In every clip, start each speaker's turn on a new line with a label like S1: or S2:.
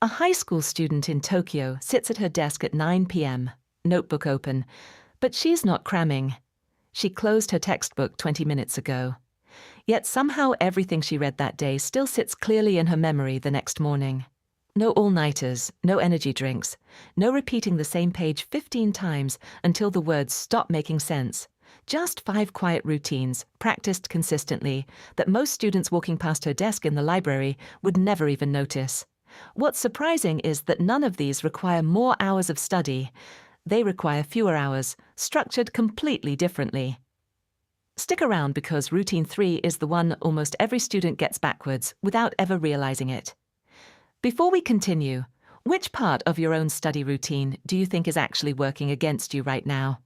S1: A high school student in Tokyo sits at her desk at 9 p.m., notebook open, but she's not cramming. She closed her textbook 20 minutes ago. Yet somehow everything she read that day still sits clearly in her memory the next morning. No all-nighters, no energy drinks, no repeating the same page 15 times until the words stop making sense. Just 5 quiet routines, practiced consistently, that most students walking past her desk in the library would never even notice. What's surprising is that none of these require more hours of study. They require fewer hours, structured completely differently. Stick around because Routine 3 is the one almost every student gets backwards without ever realizing it. Before we continue, which part of your own study routine do you think is actually working against you right now?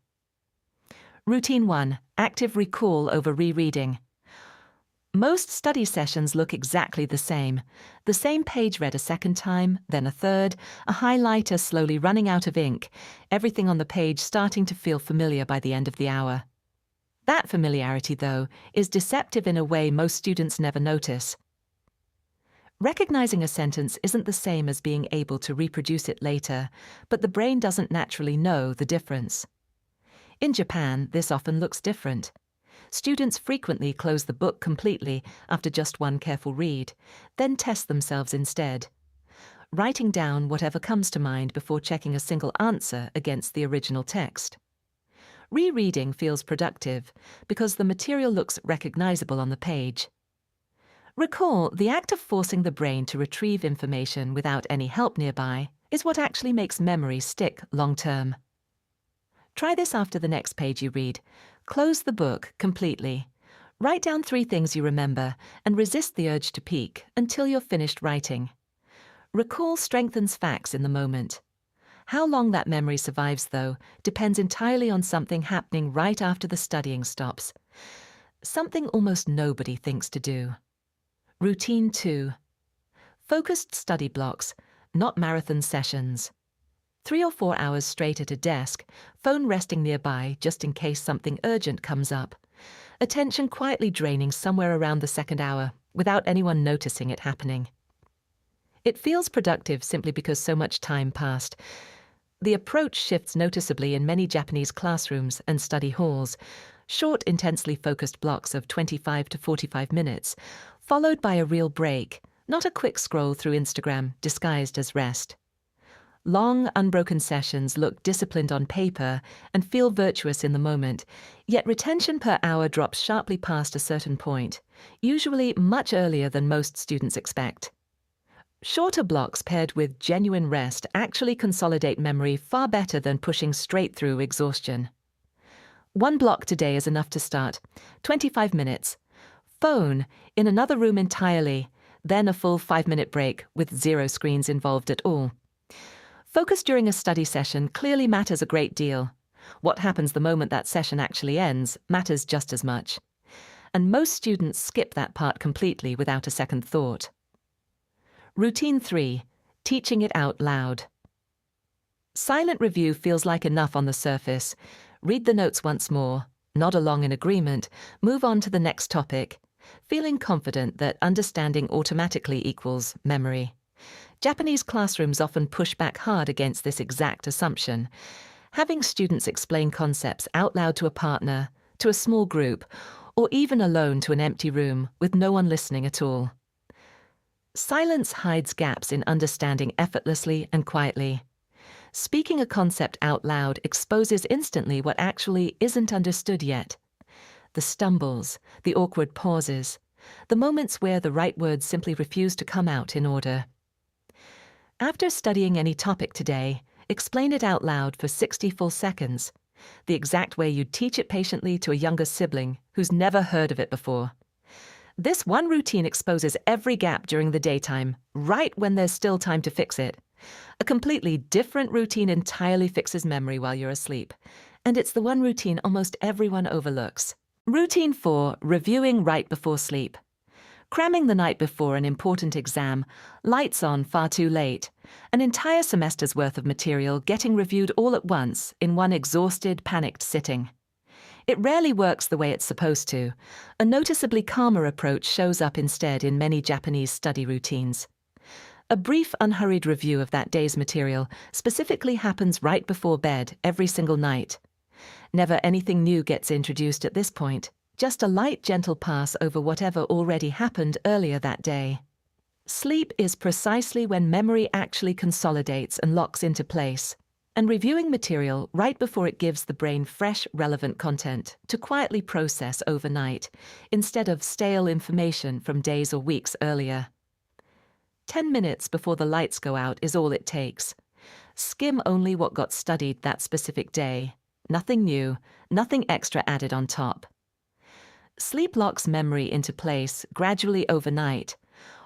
S1: Routine 1. Active recall over rereading. Most study sessions look exactly the same page read a second time, then a third, a highlighter slowly running out of ink, everything on the page starting to feel familiar by the end of the hour. That familiarity, though, is deceptive in a way most students never notice. Recognizing a sentence isn't the same as being able to reproduce it later, but the brain doesn't naturally know the difference. In Japan, this often looks different. Students frequently close the book completely after just one careful read, then test themselves instead, writing down whatever comes to mind before checking a single answer against the original text. Rereading feels productive because the material looks recognizable on the page. Recall, the act of forcing the brain to retrieve information without any help nearby is what actually makes memory stick long-term. Try this after the next page you read. Close the book completely. Write down 3 things you remember and resist the urge to peek until you're finished writing. Recall strengthens facts in the moment. How long that memory survives, though, depends entirely on something happening right after the studying stops. Something almost nobody thinks to do. Routine 2. Focused study blocks, not marathon sessions. 3 or 4 hours straight at a desk, phone resting nearby just in case something urgent comes up. Attention quietly draining somewhere around the second hour without anyone noticing it happening. It feels productive simply because so much time passed. The approach shifts noticeably in many Japanese classrooms and study halls. Short, intensely focused blocks of 25 to 45 minutes, followed by a real break, not a quick scroll through Instagram disguised as rest. Long, unbroken sessions look disciplined on paper and feel virtuous in the moment, yet retention per hour drops sharply past a certain point, usually much earlier than most students expect. Shorter blocks paired with genuine rest actually consolidate memory far better than pushing straight through exhaustion. 1 block today is enough to start. 25 minutes. Phone in another room entirely, then a full 5-minute break with 0 screens involved at all. Focus during a study session clearly matters a great deal. What happens the moment that session actually ends matters just as much. And most students skip that part completely without a second thought. Routine 3. Teaching it out loud. Silent review feels like enough on the surface. Read the notes once more, nod along in agreement, move on to the next topic, feeling confident that understanding automatically equals memory. Japanese classrooms often push back hard against this exact assumption. Having students explain concepts out loud to a partner, to a small group, or even alone to an empty room with no one listening at all. Silence hides gaps in understanding effortlessly and quietly. Speaking a concept out loud exposes instantly what actually isn't understood yet. The stumbles, the awkward pauses, the moments where the right words simply refuse to come out in order. After studying any topic today, explain it out loud for 60 full seconds, the exact way you'd teach it patiently to a younger sibling who's never heard of it before. This one routine exposes every gap during the daytime, right when there's still time to fix it. A completely different routine entirely fixes memory while you're asleep, and it's the one routine almost everyone overlooks. Routine 4. Reviewing right before sleep. Cramming the night before an important exam, lights on far too late, an entire semester's worth of material getting reviewed all at once in one exhausted, panicked sitting. It rarely works the way it's supposed to. A noticeably calmer approach shows up instead in many Japanese study routines. A brief, unhurried review of that day's material specifically happens right before bed every single night. Never anything new gets introduced at this point, just a light, gentle pass over whatever already happened earlier that day. Sleep is precisely when memory actually consolidates and locks into place, and reviewing material right before it gives the brain fresh, relevant content to quietly process overnight, instead of stale information from days or weeks earlier. 10 minutes before the lights go out is all it takes. Skim only what got studied that specific day. Nothing new, nothing extra added on top. Sleep locks memory into place gradually overnight,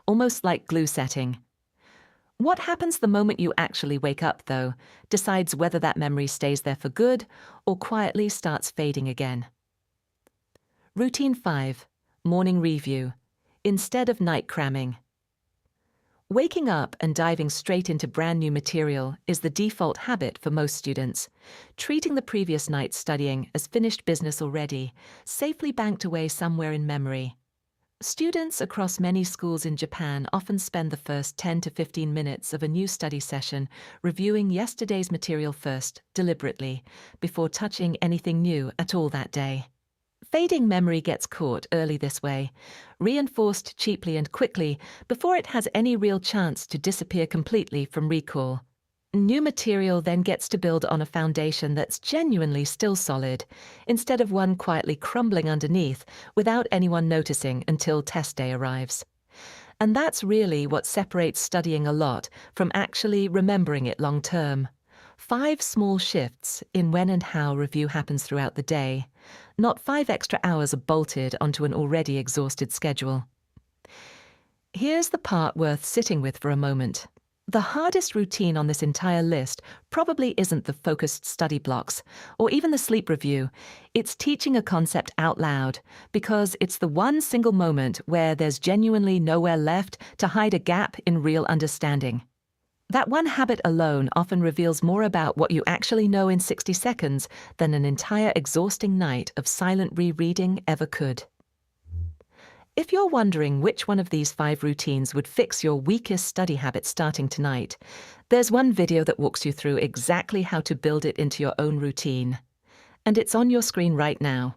S1: almost like glue setting. What happens the moment you actually wake up, though, decides whether that memory stays there for good or quietly starts fading again. Routine 5. Morning review. Instead of night cramming. Waking up and diving straight into brand new material is the default habit for most students, treating the previous night's studying as finished business already, safely banked away somewhere in memory. Students across many schools in Japan often spend the first 10 to 15 minutes of a new study session reviewing yesterday's material first, deliberately, before touching anything new at all that day. Fading memory gets caught early this way, reinforced cheaply and quickly before it has any real chance to disappear completely from recall. New material then gets to build on a foundation that's genuinely still solid, instead of one quietly crumbling underneath without anyone noticing until test day arrives. And that's really what separates studying a lot from actually remembering it long term. 5 small shifts in when and how review happens throughout the day, not 5 extra hours are bolted onto an already exhausted schedule. Here's the part worth sitting with for a moment. The hardest routine on this entire list probably isn't the focused study blocks, or even the sleep review. It's teaching a concept out loud, because it's the one single moment where there's genuinely nowhere left to hide a gap in real understanding. That one habit alone often reveals more about what you actually know in 60 seconds than an entire exhausting night of silent rereading ever could. If you're wondering which one of these 5 routines would fix your weakest study habit starting tonight, there's one video that walks you through exactly how to build it into your own routine. And it's on your screen right now.